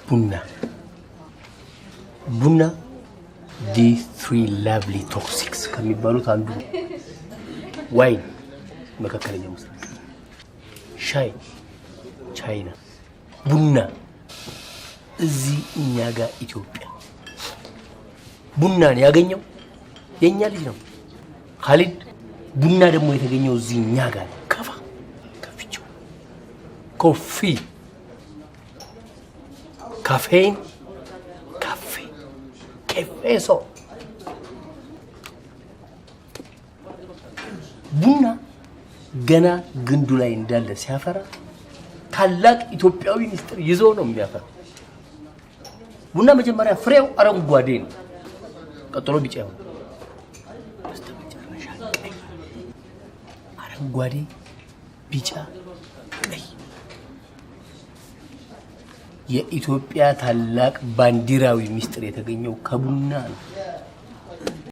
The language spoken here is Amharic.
ቡና D3 lovely toxics ከሚባሉት አንዱ ዋይን መካከለኛ ምስራቅ ሻይ ቻይና ቡና እዚህ እኛ ጋር ኢትዮጵያ ቡናን ያገኘው የኛ ልጅ ነው ካሊድ ቡና ደግሞ የተገኘው እዚህ እኛ ጋር ከፍቼው ኮፊ ካፌን ኤሶ ቡና ገና ግንዱ ላይ እንዳለ ሲያፈራ ታላቅ ኢትዮጵያዊ ሚስጥር ይዞ ነው የሚያፈራ ቡና መጀመሪያ ፍሬው አረንጓዴ ነው ቀጥሎ ቢጫ ነው በስተመጨረሻ ቀይ አረንጓዴ ቢጫ ቀይ የኢትዮጵያ ታላቅ ባንዲራዊ ሚስጥር የተገኘው ከቡና ነው